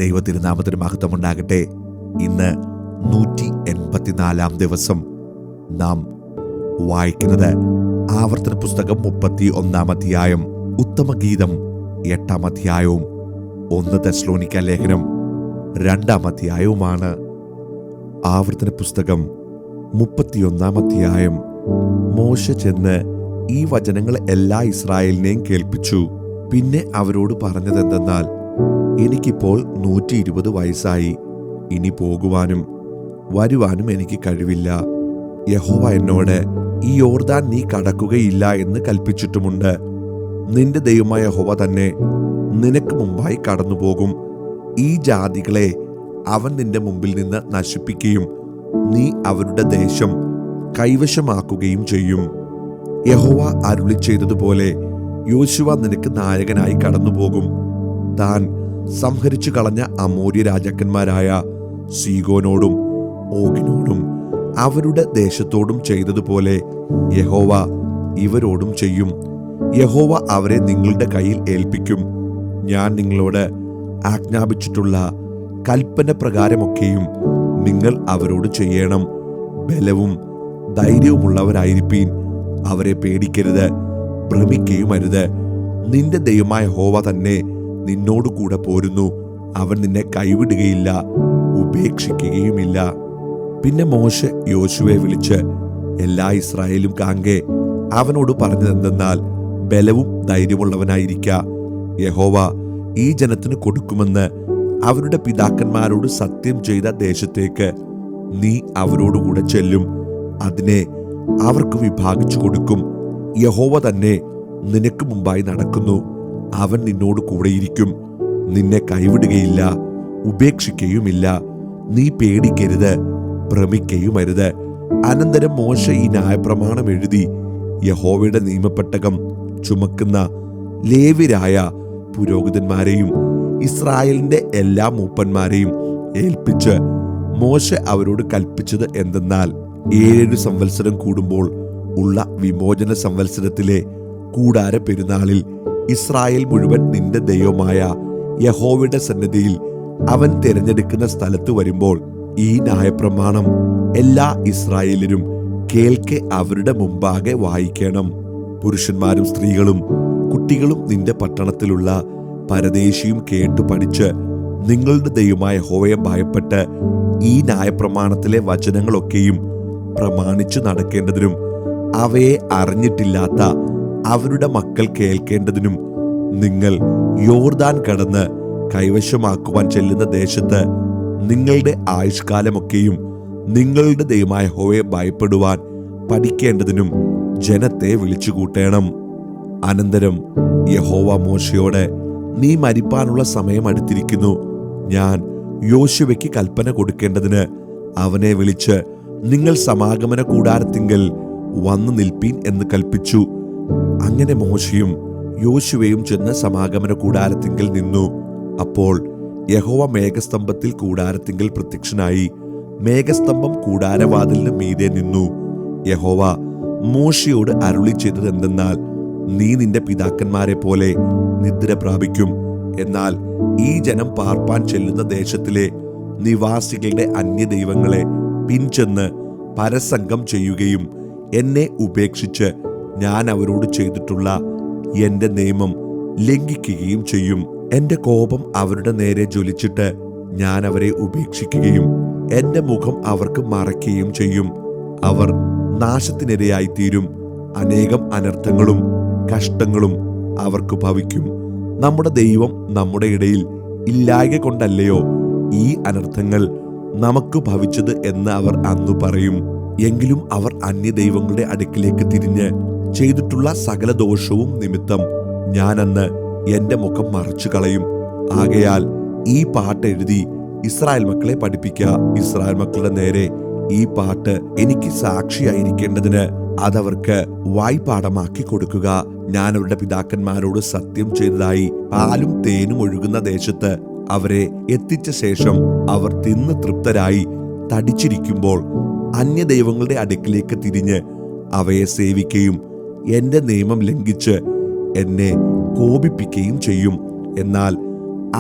ദൈവത്തിരുനാമത്തിന് മഹത്വമുണ്ടാകട്ടെ. ഇന്ന് 184 ദിവസം നാം വായിക്കുന്നത് ആവർത്തന പുസ്തകം 31 അധ്യായം, ഉത്തമഗീതം 8 അധ്യായവും 1 തെസ്സലോനിക്ക ലേഖനം 2 അധ്യായവുമാണ്. ആവർത്തന പുസ്തകം 31 അധ്യായം. മോശെ ചെന്ന് ഈ വചനങ്ങൾ എല്ലാ ഇസ്രായേലിനെയും കേൾപ്പിച്ചു. പിന്നെ അവരോട് പറഞ്ഞതെന്തെന്നാൽ, എനിക്കിപ്പോൾ 120 വയസ്സായി. ഇനി പോകുവാനും വരുവാനും എനിക്ക് കഴിവില്ല. യഹോവ എന്നോട് ഈ യോർദാൻ നീ കടക്കുകയില്ല എന്ന് കൽപ്പിച്ചിട്ടുമുണ്ട്. നിന്റെ ദൈവമായ യഹോവ തന്നെ നിനക്ക് മുമ്പായി കടന്നുപോകും. ഈ ജാതികളെ അവൻ നിന്റെ മുമ്പിൽ നിന്ന് നശിപ്പിക്കുകയും നീ അവരുടെ ദേശം കൈവശമാക്കുകയും ചെയ്യും. യഹോവ അരുളി ചെയ്തതുപോലെ യോശുവ നിനക്ക് നായകനായി കടന്നുപോകും. താൻ സംഹരിച്ചു കളഞ്ഞ അമോര്യ രാജാക്കന്മാരായ സീഗോനോടും ഓഗിനോടും അവരുടെ ദേശത്തോടും ചെയ്തതുപോലെ യഹോവ ഇവരോടും ചെയ്യും. യഹോവ അവരെ നിങ്ങളുടെ കയ്യിൽ ഏൽപ്പിക്കും. ഞാൻ നിങ്ങളോട് ആജ്ഞാപിച്ചിട്ടുള്ള കൽപ്പന പ്രകാരമൊക്കെയും നിങ്ങൾ അവരോട് ചെയ്യണം. ബലവും ധൈര്യവുമുള്ളവരായിരിപ്പീൻ. അവരെ പേടിക്കരുത്, ഭ്രമിക്കുകയുമരുത്. നിന്റെ ദൈവമായ യഹോവ തന്നെ നിന്നോട് കൂടെ പോരുന്നു. അവൻ നിന്നെ കൈവിടുകയില്ല, ഉപേക്ഷിക്കുകയുമില്ല. പിന്നെ മോശെ യോശുവയെ വിളിച്ച് എല്ലാ ഇസ്രായേലും കാൺകെ അവനോട് പറഞ്ഞതെന്തെന്നാൽ, ബലവും ധൈര്യമുള്ളവനായിരിക്ക. യഹോവ ഈ ജനത്തിന് കൊടുക്കുമെന്ന് അവരുടെ പിതാക്കന്മാരോട് സത്യം ചെയ്ത ദേശത്തേക്ക് നീ അവരോടുകൂടെ ചെല്ലും. അതിനെ അവർക്ക് വിഭാഗിച്ചു കൊടുക്കും. യഹോവ തന്നെ നിനക്ക് മുമ്പായി നടക്കുന്നു. അവൻ നിന്നോട് കൂടെയിരിക്കും. നിന്നെ കൈവിടുകയില്ല, ഉപേക്ഷിക്കുകയുമില്ല. നീ പേടിക്കരുത്, ഭ്രമിക്കുകയുമരുത്. അനന്തരം മോശെ ഈ ന്യായപ്രമാണം എഴുതി യഹോവയുടെ നിയമപ്പെട്ടകം ചുമക്കുന്ന ലേവ്യരായ പുരോഹിതന്മാരെയും ഇസ്രായേലിന്റെ എല്ലാ മൂപ്പന്മാരെയും ഏൽപ്പിച്ച് മോശെ അവരോട് കൽപ്പിച്ചത് എന്തെന്നാൽ, 7 സംവത്സരം കൂടുമ്പോൾ ഉള്ള വിമോചന സംവത്സരത്തിലെ കൂടാര പെരുന്നാളിൽ ഇസ്രായേൽ മുഴുവൻ നിന്റെ ദൈവമായ യഹോവയുടെ സന്നിധിയിൽ അവൻ തിരഞ്ഞെടുക്കുന്ന സ്ഥലത്ത് വരുമ്പോൾ ഈ ന്യായപ്രമാണം എല്ലാ ഇസ്രായേലിലും കേൾക്കെ അവരുടെ മുമ്പാകെ വായിക്കണം. പുരുഷന്മാരും സ്ത്രീകളും കുട്ടികളും നിന്റെ പട്ടണത്തിലുള്ള പരദേശിയും കേട്ടു പഠിച്ച് നിങ്ങളുടെ ദൈവമായ യഹോവയെ ഭയപ്പെട്ട് ഈ ന്യായപ്രമാണത്തിലെ വചനങ്ങളൊക്കെയും പ്രമാണിച്ചു നടക്കേണ്ടതിനും അവയെ അറിഞ്ഞിട്ടില്ലാത്ത അവരുടെ മക്കൾ കേൾക്കേണ്ടതിനും നിങ്ങൾ യോർദാൻ കടന്ന് കൈവശമാക്കുവാൻ ചെല്ലുന്ന ദേശത്ത് നിങ്ങളുടെ ആയുഷ്കാലമൊക്കെയും നിങ്ങളുടെ ദൈവമായ യഹോവയെ ഭയപ്പെടുവാൻ പഠിക്കേണ്ടതിനും ജനത്തെ വിളിച്ചുകൂട്ടണം. അനന്തരം യഹോവ മോശയോട്, നീ മരിപ്പാനുള്ള സമയം അടുത്തിരിക്കുന്നു. ഞാൻ യോശുവയ്ക്ക് കൽപ്പന കൊടുക്കേണ്ടതിന് അവനെ വിളിച്ച് നിങ്ങൾ സമാഗമന കൂടാരത്തിങ്കൽ വന്നു നിൽപ്പീൻ എന്ന് കൽപ്പിച്ചു. അങ്ങനെ മോശയും യോശുവയും ചെന്ന് സമാഗമന കൂടാരത്തിങ്കൽ നിന്നു. അപ്പോൾ യഹോവ മേഘസ്തംഭത്തിൽ കൂടാരത്തിങ്കൽ പ്രത്യക്ഷനായി. മേഘസ്തംഭം കൂടാരവാതിലിന് മീതെ നിന്നു. യഹോവ മോശയോട് അരുളി ചെയ്തത് എന്തെന്നാൽ, നീ നിന്റെ പിതാക്കന്മാരെ പോലെ നിദ്ര പ്രാപിക്കും. എന്നാൽ ഈ ജനം പാർപ്പാൻ ചെല്ലുന്ന ദേശത്തിലെ നിവാസികളുടെ അന്യദൈവങ്ങളെ പിൻചെന്ന് പരസംഗം ചെയ്യുകയും എന്നെ ഉപേക്ഷിച്ച് ഞാൻ അവരോട് ചെയ്തിട്ടുള്ള എന്റെ നിയമം ലംഘിക്കുകയും ചെയ്യും. എന്റെ കോപം അവരുടെ നേരെ ജ്വലിച്ചിട്ട് ഞാൻ അവരെ ഉപേക്ഷിക്കുകയും എന്റെ മുഖം അവർക്ക് മറയ്ക്കുകയും ചെയ്യും. അവർ നാശത്തിനിരയായിത്തീരും. അനേകം അനർത്ഥങ്ങളും കഷ്ടങ്ങളും അവർക്ക് ഭവിക്കും. നമ്മുടെ ദൈവം നമ്മുടെ ഇടയിൽ ഇല്ലായ്ക കൊണ്ടല്ലയോ ഈ അനർത്ഥങ്ങൾ നമുക്ക് ഭവിച്ചത് എന്ന് അവർ അന്നു പറയും. എങ്കിലും അവർ അന്യദൈവങ്ങളുടെ അടുക്കിലേക്ക് തിരിഞ്ഞ് ചെയ്തിട്ടുള്ള സകല ദോഷവും നിമിത്തം ഞാൻ അന്ന് എന്റെ മുഖം മറച്ചു കളയും. ആകയാൽ ഈ പാട്ട് എഴുതി ഇസ്രായേൽ മക്കളെ പഠിപ്പിക്കുക. ഇസ്രായേൽ മക്കളുടെ നേരെ ഈ പാട്ട് എനിക്ക് സാക്ഷിയായിരിക്കേണ്ടതിന് അതവർക്ക് വായ്പാഠമാക്കി കൊടുക്കുക. ഞാൻ അവരുടെ പിതാക്കന്മാരോട് സത്യം ചെയ്തതായി പാലും തേനും ഒഴുകുന്ന ദേശത്ത് അവരെ എത്തിച്ച ശേഷം അവർ തിന്ന് തൃപ്തരായി തടിച്ചിരിക്കുമ്പോൾ അന്യദൈവങ്ങളുടെ അടുക്കിലേക്ക് തിരിഞ്ഞ് അവയെ സേവിക്കുകയും എന്റെ നിയമം ലംഘിച്ച് എന്നെ കോപിപ്പിക്കുകയും ചെയ്യും. എന്നാൽ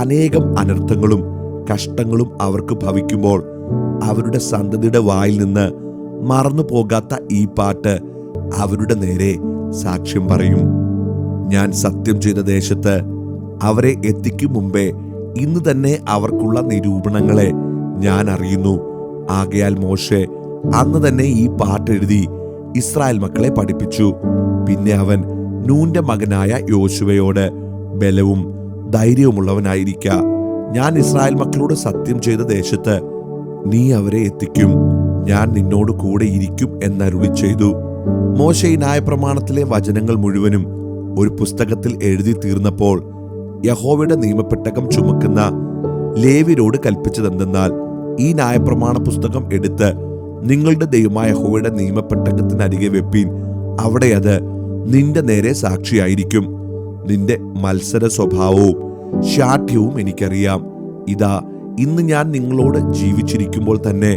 അനേകം അനർത്ഥങ്ങളും കഷ്ടങ്ങളും അവർക്ക് ഭവിക്കുമ്പോൾ അവരുടെ സന്തതിയുടെ വായിൽ നിന്ന് മറന്നു പോകാത്ത ഈ പാട്ട് അവരുടെ നേരെ സാക്ഷ്യം പറയും. ഞാൻ സത്യം ചെയ്ത ദേശത്ത് അവരെ എത്തിക്കും മുമ്പേ ഇന്ന് തന്നെ അവർക്കുള്ള നിരൂപണങ്ങളെ ഞാൻ അറിയുന്നു. ആകയാൽ മോശെ അന്ന് തന്നെ ഈ പാട്ടെഴുതി ഇസ്രായേൽ മക്കളെ പഠിപ്പിച്ചു. പിന്നെ അവൻ നൂന്റെ മകനായ യോശുവയോട്, ബലവും ധൈര്യവുമുള്ളവനായിരിക്ക, ഞാൻ ഇസ്രായേൽ മക്കളോട് സത്യം ചെയ്ത ദേശത്ത് നീ അവരെ എത്തിക്കും, ഞാൻ നിന്നോട് കൂടെ ഇരിക്കും എന്നരുളി ചെയ്തു. മോശെ ഈ ന്യായപ്രമാണത്തിലെ വചനങ്ങൾ മുഴുവനും ഒരു പുസ്തകത്തിൽ എഴുതി തീർന്നപ്പോൾ യഹോവയുടെ നിയമപ്പെട്ടകം ചുമക്കുന്ന ലേവ്യരോട് കൽപ്പിച്ചതെന്തെന്നാൽ, ഈ ന്യായപ്രമാണ പുസ്തകം എടുത്ത് നിങ്ങളുടെ ദൈവമായ യഹോവയുടെ നിയമപ്പെട്ടകത്തിനരികെ വെപ്പീൻ. അവിടെ അത് നിന്റെ നേരെ സാക്ഷിയായിരിക്കും. നിന്റെ മത്സര സ്വഭാവവും ശാഠ്യവും എനിക്കറിയാം. ഇതാ, ഇന്ന് ഞാൻ നിങ്ങളോട് ജീവിച്ചിരിക്കുമ്പോൾ തന്നെ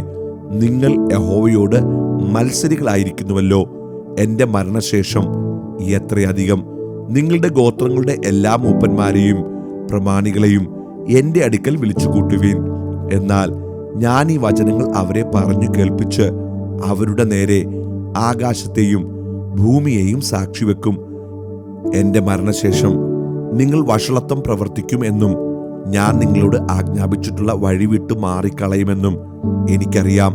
നിങ്ങൾ യഹോവയോട് മത്സരികളായിരിക്കുന്നുവല്ലോ. എന്റെ മരണശേഷം എത്രയധികം നിങ്ങളുടെ ഗോത്രങ്ങളുടെ എല്ലാ മൂപ്പന്മാരെയും പ്രമാണികളെയും എന്റെ അടുക്കൽ വിളിച്ചു കൂട്ടുവീൻ. എന്നാൽ ഞാൻ ഈ വചനങ്ങൾ അവരെ പറഞ്ഞു കേൾപ്പിച്ച് അവരുടെ നേരെ ആകാശത്തെയും ഭൂമിയെയും സാക്ഷിവെക്കും. എന്റെ മരണശേഷം നിങ്ങൾ വഷളത്വം പ്രവർത്തിക്കും എന്നും ഞാൻ നിങ്ങളോട് ആജ്ഞാപിച്ചിട്ടുള്ള വഴി വിട്ടു മാറിക്കളയുമെന്നും എനിക്കറിയാം.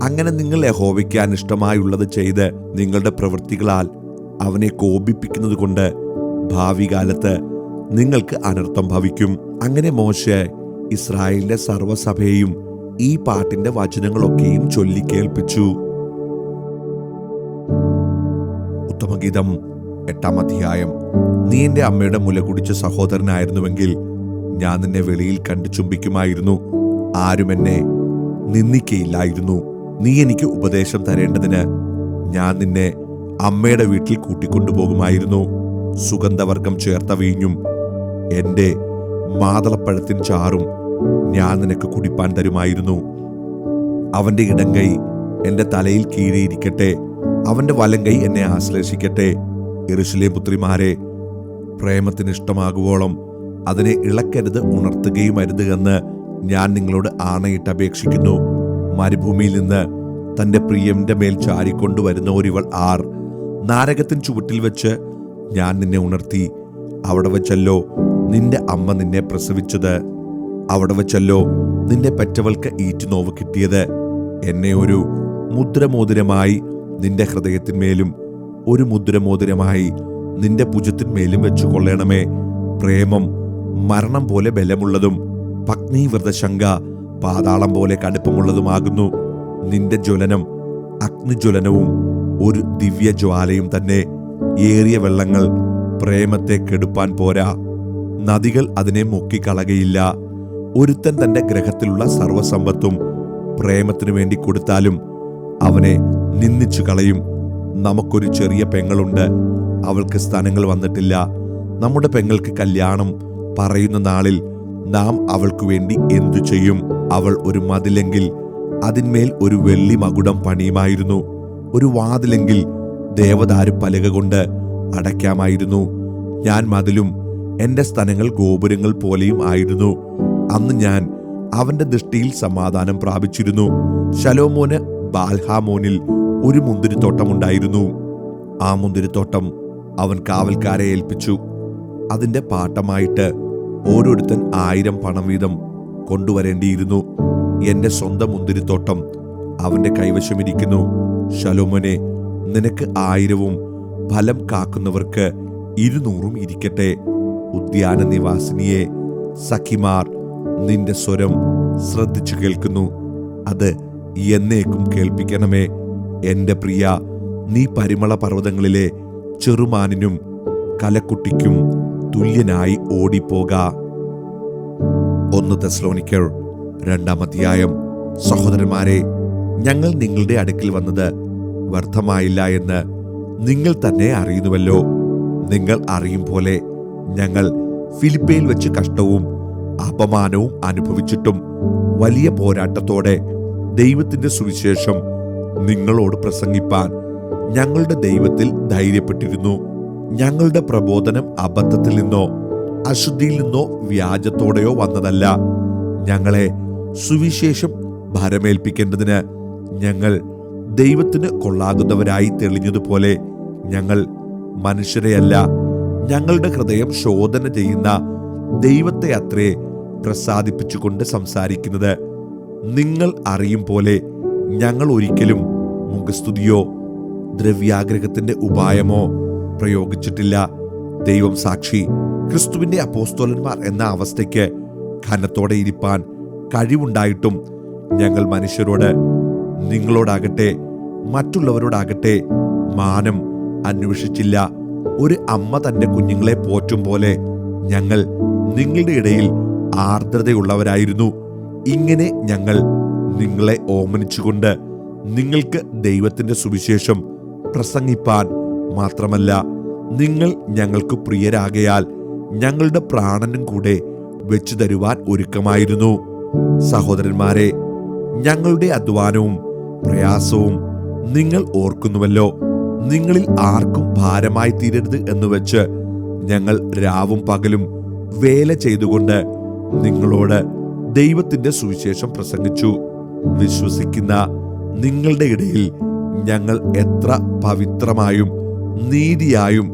അങ്ങനെ നിങ്ങൾ യഹോവയ്ക്ക് അനിഷ്ടമായുള്ളത് ചെയ്ത് നിങ്ങളുടെ പ്രവൃത്തികളാൽ അവനെ കോപിപ്പിക്കുന്നത് കൊണ്ട് ഭാവി കാലത്ത് നിങ്ങൾക്ക് അനർത്ഥം ഭവിക്കും. അങ്ങനെ മോശെ ഇസ്രായേലിന്റെ സർവ്വസഭയെയും ഈ പാട്ടിന്റെ വചനങ്ങളൊക്കെയും ചൊല്ലിക്കേൾപ്പിച്ചു. ഉത്തമഗീതം 8-ാം അധ്യായം. നീ എന്റെ അമ്മയുടെ മുല കുടിച്ച സഹോദരനായിരുന്നുവെങ്കിൽ ഞാൻ നിന്നെ വെളിയിൽ കണ്ടു ചുംബിക്കുമായിരുന്നു, ആരും എന്നെ നിന്ദിക്കയില്ലായിരുന്നു. നീ എനിക്ക് ഉപദേശം തരേണ്ടതിന് ഞാൻ നിന്നെ അമ്മയുടെ വീട്ടിൽ കൂട്ടിക്കൊണ്ടുപോകുമായിരുന്നു. സുഗന്ധവർഗം ചേർത്ത വീഞ്ഞും എന്റെ മാതളപ്പഴത്തിൻ ചാറും ഞാൻ നിനക്ക് കുടിപ്പാൻ തരുമായിരുന്നു. അവന്റെ ഇടങ്കൈ എന്റെ തലയിൽ കീഴിയിരിക്കട്ടെ, അവന്റെ വലങ്കൈ എന്നെ ആശ്ലേഷിക്കട്ടെ. യെരൂശലേം പുത്രിമാരെ, പ്രേമത്തിന് ഇഷ്ടമാകുവോളം അതിനെ ഇളക്കരുത്, ഉണർത്തുകയും അരുത് എന്ന് ഞാൻ നിങ്ങളോട് ആണയിട്ട് അപേക്ഷിക്കുന്നു. മരുഭൂമിയിൽ നിന്ന് തന്റെ പ്രിയന്റെ മേൽ ചാരിക്കൊണ്ടുവരുന്നോരിവൾ ആർ? നാരകത്തിൻ ചുവട്ടിൽ വെച്ച് ഞാൻ നിന്നെ ഉണർത്തി. അവിടെ വച്ചല്ലോ നിന്റെ അമ്മ നിന്നെ പ്രസവിച്ചത്, അവിടെ വച്ചല്ലോ നിന്റെ പെറ്റവൾക്ക് ഈറ്റുനോവ് കിട്ടിയത്. എന്നെ ഒരു മുദ്രമോതിരമായി നിന്റെ ഹൃദയത്തിന്മേലും ഒരു മുദ്രമോതിരമായി നിന്റെ ഭുജത്തിന്മേലും വെച്ചു കൊള്ളണമേ. പ്രേമം മരണം പോലെ ബലമുള്ളതും പത്നീവ്രതശങ്ക പാതാളം പോലെ കടുപ്പമുള്ളതുമാകുന്നു. നിന്റെ ജ്വലനം അഗ്നിജ്വലനവും ഒരു ദിവ്യജ്വാലയും തന്നെ. ഏറിയ വെള്ളങ്ങൾ പ്രേമത്തെ കെടുപ്പാൻ പോരാ, നദികൾ അതിനെ മുക്കിക്കളകയില്ല. ഒരുത്തൻ തന്റെ ഗ്രഹത്തിലുള്ള സർവസമ്പത്തും പ്രേമത്തിനു വേണ്ടി കൊടുത്താലും അവനെ നിന്ദിച്ചു കളയും. നമുക്കൊരു ചെറിയ പെങ്ങളുണ്ട്, അവൾക്ക് സ്തനങ്ങൾ വന്നിട്ടില്ല. നമ്മുടെ പെങ്ങൾക്ക് കല്യാണം പറയുന്ന നാളിൽ നാം അവൾക്കു വേണ്ടി എന്തു ചെയ്യും? അവൾ ഒരു മതിലെങ്കിൽ അതിന്മേൽ ഒരു വെള്ളി മകുടം പണിയുമായിരുന്നു. ഒരു വാതിലെങ്കിൽ ദേവദാരു പലക കൊണ്ട് അടയ്ക്കാമായിരുന്നു. ഞാൻ മതിലും എന്റെ സ്തനങ്ങൾ ഗോപുരങ്ങൾ പോലെയും ആയിരുന്നു. അന്ന് ഞാൻ അവന്റെ ദൃഷ്ടിയിൽ സമാധാനം പ്രാപിച്ചിരുന്നു. ശലോമോന് ബാൽഹാമോനിൽ ഒരു മുന്തിരിത്തോട്ടമുണ്ടായിരുന്നു. ആ മുന്തിരിത്തോട്ടം അവൻ കാവൽക്കാരെ ഏൽപ്പിച്ചു. അതിന്റെ പാട്ടമായിട്ട് ഓരോരുത്തൻ 1000 പണം വീതം കൊണ്ടുവരേണ്ടിയിരുന്നു. എന്റെ സ്വന്തം മുന്തിരിത്തോട്ടം അവന്റെ കൈവശമിരിക്കുന്നു. ശലോമോനെ, നിനക്ക് 1000-ഉം ഫലം കാക്കുന്നവർക്ക് 200-ഉം ഇരിക്കട്ടെ. ഉദ്യാന നിവാസിനിയെ, സഖിമാർ നിന്റെ സ്വരം ശ്രദ്ധിച്ചു കേൾക്കുന്നു, അത് എന്നേക്കും കേൾപ്പിക്കണമേ. എന്റെ പ്രിയ, നീ പരിമള പർവ്വതങ്ങളിലെ ചെറുമാനിനും കലക്കുട്ടിക്കും തുല്യനായി ഓടിപ്പോക. 1 തെസ്സലോനിക്കർ 2-ാം അധ്യായം. സഹോദരന്മാരെ, ഞങ്ങൾ നിങ്ങളുടെ അടുക്കൽ വന്നത് വ്യർത്ഥമായില്ല എന്ന് നിങ്ങൾ തന്നെ അറിയുന്നുവല്ലോ. നിങ്ങൾ അറിയും പോലെ ഞങ്ങൾ ഫിലിപ്പയിൽ വെച്ച് കഷ്ടവും അപമാനവും അനുഭവിച്ചിട്ടും വലിയ പോരാട്ടത്തോടെ ദൈവത്തിന്റെ സുവിശേഷം നിങ്ങളോട് പ്രസംഗിപ്പാൻ ഞങ്ങളുടെ ദൈവത്തിൽ ധൈര്യപ്പെട്ടിരുന്നു. ഞങ്ങളുടെ പ്രബോധനം അബദ്ധത്തിൽ നിന്നോ അശുദ്ധിയിൽ നിന്നോ വ്യാജത്തോടെയോ വന്നതല്ല. ഞങ്ങളെ സുവിശേഷം ഭരമേൽപ്പിക്കേണ്ടതിന് ഞങ്ങൾ ദൈവത്തിന് കൊള്ളാകുന്നവരായി തെളിഞ്ഞതുപോലെ ഞങ്ങൾ മനുഷ്യരെയല്ല, ഞങ്ങളുടെ ഹൃദയം ശോധന ചെയ്യുന്ന ദൈവത്തെ അത്രേ പ്രസാദിപ്പിച്ചുകൊണ്ട് സംസാരിക്കുന്നത്. നിങ്ങൾ അറിയും പോലെ ഞങ്ങൾ ഒരിക്കലും മുഖസ്തുതിയോ ദ്രവ്യാഗ്രഹത്തിന്റെ ഉപായമോ പ്രയോഗിച്ചിട്ടില്ല. ദൈവം സാക്ഷി, ക്രിസ്തുവിന്റെ അപ്പോസ്തലന്മാർ എന്ന അവസ്ഥയ്ക്ക് ഘനത്തോടെ ഇരിപ്പാൻ കഴിവുണ്ടായിട്ടും ഞങ്ങൾ മനുഷ്യരോട്, നിങ്ങളോടാകട്ടെ മറ്റുള്ളവരോടാകട്ടെ മാനം അന്വേഷിച്ചില്ല. ഒരു അമ്മ തന്റെ കുഞ്ഞുങ്ങളെ പോറ്റും പോലെ ഞങ്ങൾ നിങ്ങളുടെ ഇടയിൽ ആർദ്രതയുള്ളവരായിരുന്നു. ഇങ്ങനെ ഞങ്ങൾ നിങ്ങളെ ഓമനിച്ചുകൊണ്ട് നിങ്ങൾക്ക് ദൈവത്തിന്റെ സുവിശേഷം പ്രസംഗിപ്പാൻ മാത്രമല്ല, നിങ്ങൾ ഞങ്ങൾക്ക് പ്രിയരാകയാൽ ഞങ്ങളുടെ പ്രാണനും കൂടെ വെച്ചു തരുവാൻ ഒരുക്കമായിരുന്നു. സഹോദരന്മാരെ, ഞങ്ങളുടെ അധ്വാനവും പ്രയാസവും നിങ്ങൾ ഓർക്കുന്നുവല്ലോ. നിങ്ങളിൽ ആർക്കും ഭാരമായി തീരരുത് എന്ന് വെച്ച് ഞങ്ങൾ രാവും പകലും വേല ചെയ്തുകൊണ്ട് നിങ്ങളോട് ദൈവത്തിന്റെ സുവിശേഷം പ്രസംഗിച്ചു. വിശ്വസിക്കുന്ന നിങ്ങളുടെ ഇടയിൽ ഞങ്ങൾ എത്ര പവിത്രമായും നീതിയായും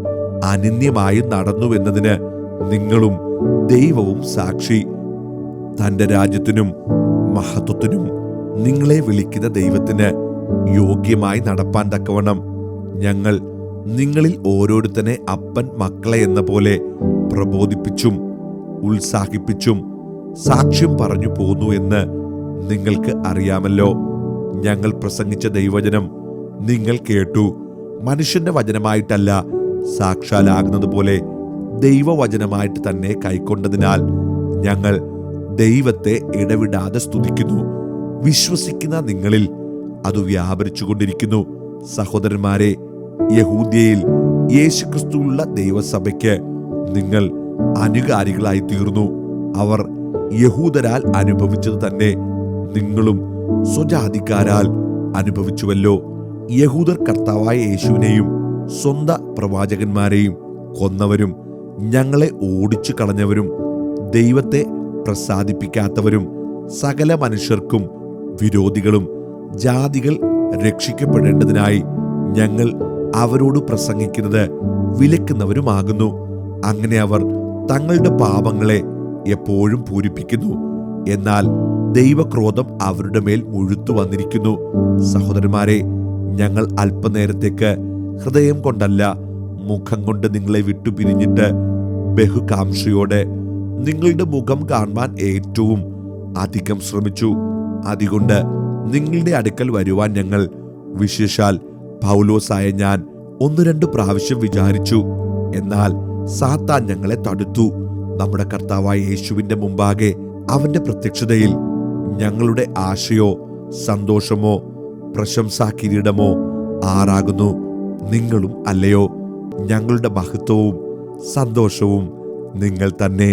അനന്യമായും നടന്നുവെന്നതിന് നിങ്ങളും ദൈവവും സാക്ഷി. തന്റെ രാജ്യത്തിനും മഹത്വത്തിനും നിങ്ങളെ വിളിക്കുന്ന ദൈവത്തിന് യോഗ്യമായി നടപ്പാൻ തക്കവണ്ണം ഞങ്ങൾ നിങ്ങളിൽ ഓരോരുത്തനെ അപ്പൻ മക്കളെ എന്ന പോലെ പ്രബോധിപ്പിച്ചും ഉത്സാഹിപ്പിച്ചും സാക്ഷ്യം പറഞ്ഞു പോന്നു എന്ന് നിങ്ങൾക്ക് അറിയാമല്ലോ. ഞങ്ങൾ പ്രസംഗിച്ച ദൈവവചനം നിങ്ങൾ കേട്ടു. മനുഷ്യന്റെ വചനമായിട്ടല്ല, സാക്ഷാലാകുന്നത് പോലെ ദൈവവചനമായിട്ട് തന്നെ കൈക്കൊണ്ടതിനാൽ ഞങ്ങൾ ദൈവത്തെ ഇടവിടാതെ സ്തുതിക്കുന്നു. വിശ്വസിക്കുന്ന നിങ്ങളിൽ അത് വ്യാപരിച്ചുകൊണ്ടിരിക്കുന്നു. സഹോദരന്മാരെ, യഹൂദ്യയിൽ യേശുക്രിസ്തുവുള്ള ദൈവസഭയ്ക്ക് നിങ്ങൾ അനുകാരികളായി തീർന്നു. അവർ യഹൂദരാൽ അനുഭവിച്ചത് തന്നെ നിങ്ങളും സ്വജാതിക്കാരാൽ അനുഭവിച്ചുവല്ലോ. യഹൂദർ കർത്താവായ യേശുവിനെയും സ്വന്തം പ്രവാചകന്മാരെയും കൊന്നവരും ഞങ്ങളെ ഓടിച്ചു കളഞ്ഞവരും ദൈവത്തെ പ്രസാദിപ്പിക്കാത്തവരും സകല മനുഷ്യർക്കും വിരോധികളും ജാതികൾ രക്ഷിക്കപ്പെടേണ്ടതിനായി ഞങ്ങൾ അവരോട് പ്രസംഗിക്കുന്നത് വിലക്കുന്നവരുമാകുന്നു. അങ്ങനെ അവർ തങ്ങളുടെ പാപങ്ങളെ എപ്പോഴും പൂരിപ്പിക്കുന്നു. എന്നാൽ ദൈവക്രോധം അവരുടെ മേൽ മുഴുത്തു വന്നിരിക്കുന്നു. സഹോദരന്മാരെ, ഞങ്ങൾ അല്പനേരത്തേക്ക് ഹൃദയം കൊണ്ടല്ല, മുഖം കൊണ്ട് നിങ്ങളെ വിട്ടുപിരിഞ്ഞിട്ട് ബഹുകാംക്ഷയോടെ നിങ്ങളുടെ മുഖം കാണുവാൻ ഏറ്റവും അധികം ശ്രമിച്ചു. അതുകൊണ്ട് നിങ്ങളുടെ അടുക്കൽ വരുവാൻ ഞങ്ങൾ, വിശേഷാൽ പൗലോസായ ഞാൻ, 1-2 പ്രാവശ്യം വിചാരിച്ചു. എന്നാൽ സാത്താൻ ഞങ്ങളെ തടുത്തു. നമ്മുടെ കർത്താവായ യേശുവിന്റെ മുമ്പാകെ അവന്റെ പ്രത്യക്ഷതയിൽ ഞങ്ങളുടെ ആശയോ സന്തോഷമോ പ്രശംസാ കിരീടമോ ആരാകുന്നു? നിങ്ങളും അല്ലയോ? ഞങ്ങളുടെ മഹത്വവും സന്തോഷവും നിങ്ങൾ തന്നെ.